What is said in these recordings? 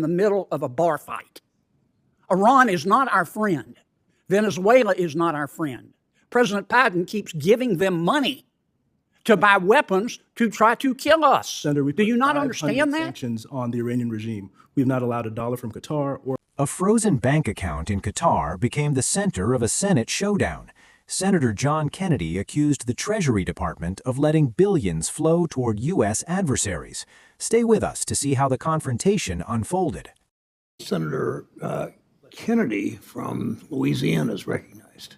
in the middle of a bar fight. Iran is not our friend. Venezuela is not our friend. President Biden keeps giving them money to buy weapons to try to kill us. Senator, do you not understand that? Sanctions on the Iranian regime. We have not allowed a dollar from Qatar or. A frozen bank account in Qatar became the center of a Senate showdown. Senator John Kennedy accused the Treasury Department of letting billions flow toward U.S. adversaries. Stay with us to see how the confrontation unfolded. Senator Kennedy from Louisiana is recognized.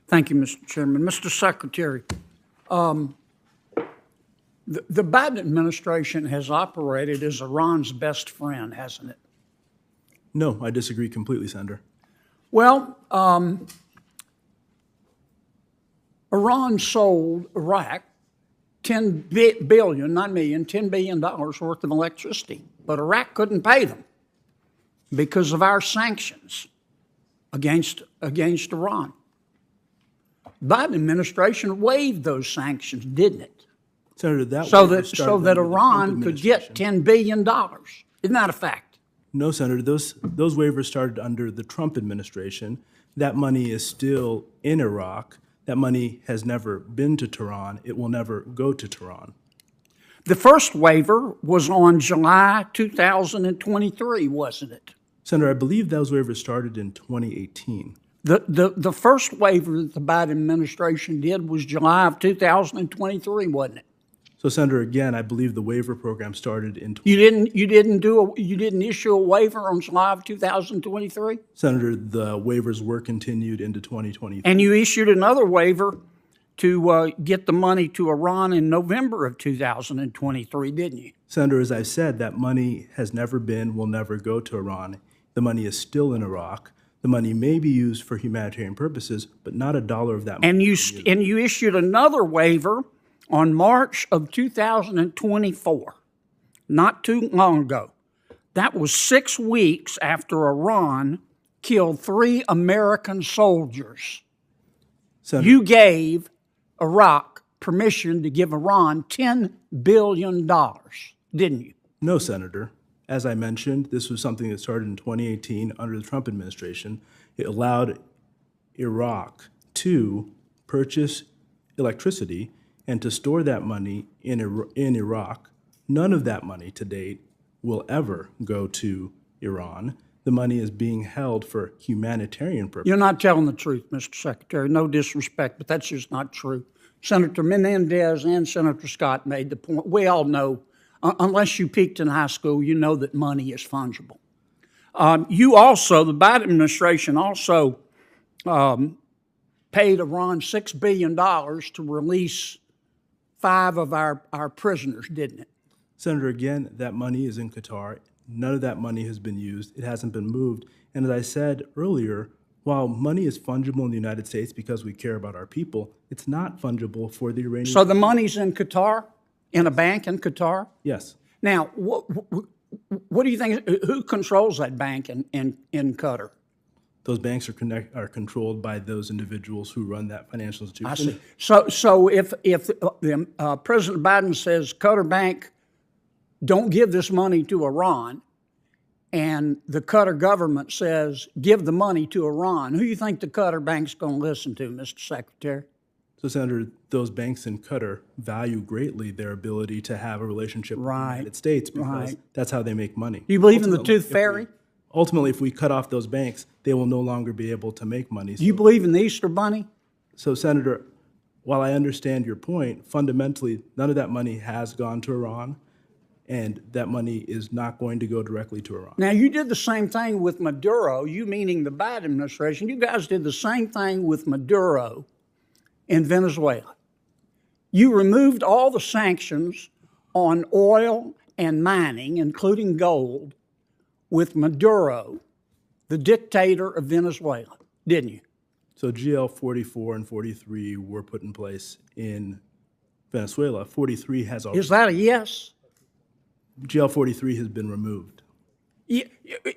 Thank you, Mr. Chairman. Mr. Secretary, the Biden administration has operated as Iran's best friend, hasn't it? No, I disagree completely, Senator. Well, Iran sold Iraq $10 billion, not million, $10 billion worth of electricity, but Iraq couldn't pay them because of our sanctions against Iran. Biden administration waived those sanctions, didn't it? Senator, so that Iran could get $10 billion. Isn't that a fact? No, Senator. Those waivers started under the Trump administration. That money is still in Iraq. That money has never been to Tehran. It will never go to Tehran. The first waiver was on July 2023, wasn't it? Senator, I believe those waivers started in 2018. The first waiver that the Biden administration did was July of 2023, wasn't it? So, Senator, again, I believe the waiver program started in. You didn't issue a waiver on July of 2023. Senator, the waivers were continued into 2023. And you issued another waiver to get the money to Iran in November of 2023, didn't you? Senator, as I said, that money has never been, will never go to Iran. The money is still in Iraq. The money may be used for humanitarian purposes, but not a dollar of that money. And you issued another waiver on March of 2024, not too long ago. That was 6 weeks after Iran killed 3 American soldiers. Senator, you gave Iraq permission to give Iran $10 billion, didn't you? No, Senator. As I mentioned, this was something that started in 2018 under the Trump administration. It allowed Iraq to purchase electricity and to store that money in Iraq. None of that money to date will ever go to Iran. The money is being held for humanitarian purposes. You're not telling the truth, Mr. Secretary. No disrespect, but that's just not true. Senator Menendez and Senator Scott made the point. We all know, unless you peaked in high school, you know that money is fungible. The Biden administration also paid Iran $6 billion to release 5 of our prisoners, didn't it? Senator, again, that money is in Qatar. None of that money has been used. It hasn't been moved. And as I said earlier, while money is fungible in the United States because we care about our people, it's not fungible for the Iranian. So the money's in Qatar? In a bank in Qatar? Yes. Now, what do you think? Who controls that bank in Qatar? Those banks are controlled by those individuals who run that financial institution. I see. So if President Biden says Qatar Bank, don't give this money to Iran, and the Qatar government says give the money to Iran, who do you think the Qatar Bank's going to listen to, Mr. Secretary? So, Senator, those banks in Qatar value greatly their ability to have a relationship with the United States because that's how they make money. Do you believe in the tooth fairy? Ultimately, if we cut off those banks, they will no longer be able to make money. Do you believe in the Easter Bunny? So, Senator, while I understand your point, fundamentally, none of that money has gone to Iran, and that money is not going to go directly to Iran. Now, you did the same thing with Maduro, you meaning the Biden administration. You guys did the same thing with Maduro in Venezuela. You removed all the sanctions on oil and mining, including gold, with Maduro, the dictator of Venezuela, didn't you? So GL 44 and 43 were put in place in Venezuela. 43 has already. Is that a yes? GL 43 has been removed. Yeah,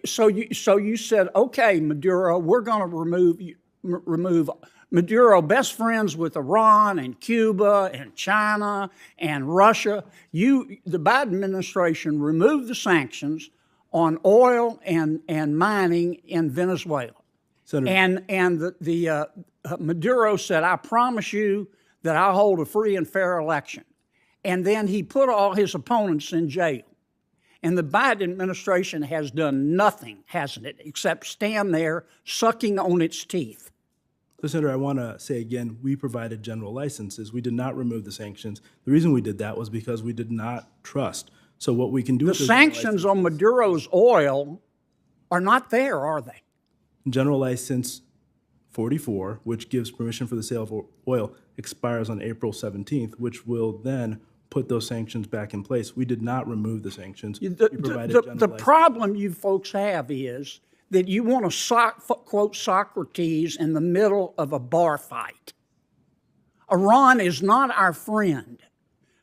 so you said, okay, Maduro, we're going to remove Maduro best friends with Iran and Cuba and China and Russia. The Biden administration removed the sanctions on oil and mining in Venezuela. Senator, And Maduro said, I promise you that I'll hold a free and fair election. And then he put all his opponents in jail. And the Biden administration has done nothing, hasn't it, except stand there sucking on its teeth. So, Senator, I want to say again, we provided general licenses. We did not remove the sanctions. The reason we did that was because we did not trust. So what we can do The with those sanctions on Maduro's oil are not there, are they? General License 44, which gives permission for the sale of oil, expires on April 17th, which will then put those sanctions back in place. We did not remove the sanctions. We provided general The license. problem you folks have is that you want to quote Socrates in the middle of a bar fight. Iran is not our friend.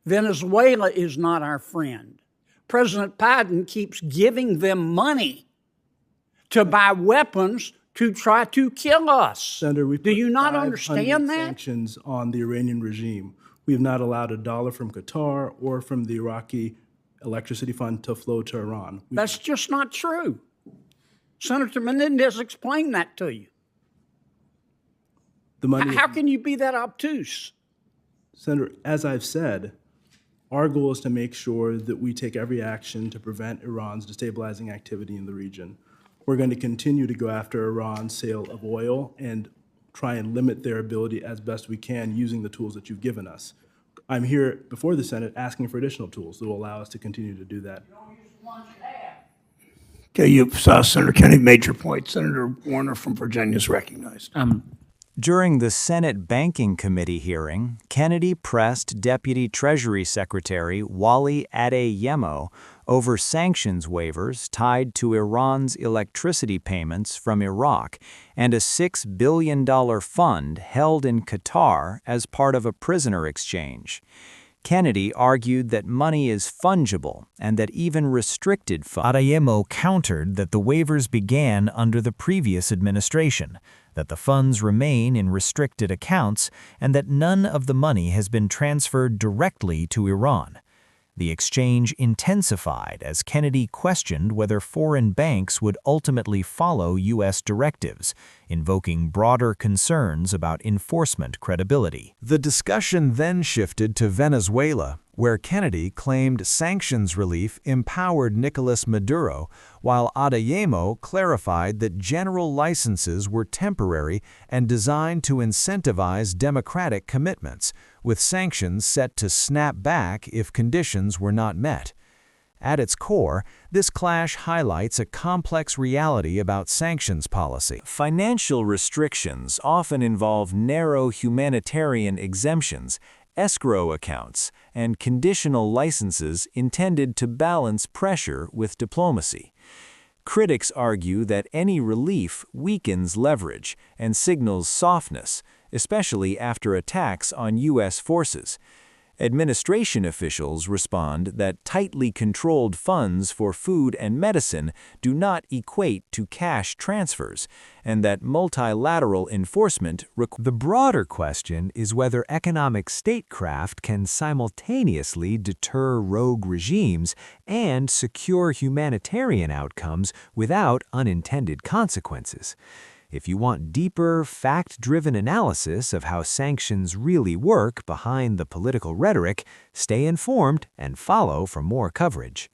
Venezuela is not our friend. President Biden keeps giving them money to buy weapons to try to kill us. Senator, we Do you put not 500 understand that? sanctions on the Iranian regime. We have not allowed $1 from Qatar or from the Iraqi electricity fund to flow to Iran. That's just not true. Senator Menendez explained that to you. The money, How can you be that obtuse? Senator, as I've said, our goal is to make sure that we take every action to prevent Iran's destabilizing activity in the region. We're going to continue to go after Iran's sale of oil and try and limit their ability as best we can using the tools that you've given us. I'm here before the Senate asking for additional tools that will allow us to continue to do that. Okay, you saw Senator Kennedy made your point. Senator Warner from Virginia is recognized. During the Senate Banking Committee hearing, Kennedy pressed Deputy Treasury Secretary Wally Adeyemo over sanctions waivers tied to Iran's electricity payments from Iraq and a $6 billion fund held in Qatar as part of a prisoner exchange. Kennedy argued that money is fungible and that even restricted funds. Adeyemo countered that the waivers began under the previous administration, that the funds remain in restricted accounts, and that none of the money has been transferred directly to Iran. The exchange intensified as Kennedy questioned whether foreign banks would ultimately follow U.S. directives, invoking broader concerns about enforcement credibility. The discussion then shifted to Venezuela, where Kennedy claimed sanctions relief empowered Nicolas Maduro, while Adeyemo clarified that general licenses were temporary and designed to incentivize democratic commitments, with sanctions set to snap back if conditions were not met. At its core, this clash highlights a complex reality about sanctions policy. Financial restrictions often involve narrow humanitarian exemptions, escrow accounts, and conditional licenses intended to balance pressure with diplomacy. Critics argue that any relief weakens leverage and signals softness, especially after attacks on U.S. forces. Administration officials respond that tightly controlled funds for food and medicine do not equate to cash transfers, and that multilateral enforcement The broader question is whether economic statecraft can simultaneously deter rogue regimes and secure humanitarian outcomes without unintended consequences. If you want deeper, fact-driven analysis of how sanctions really work behind the political rhetoric, stay informed and follow for more coverage.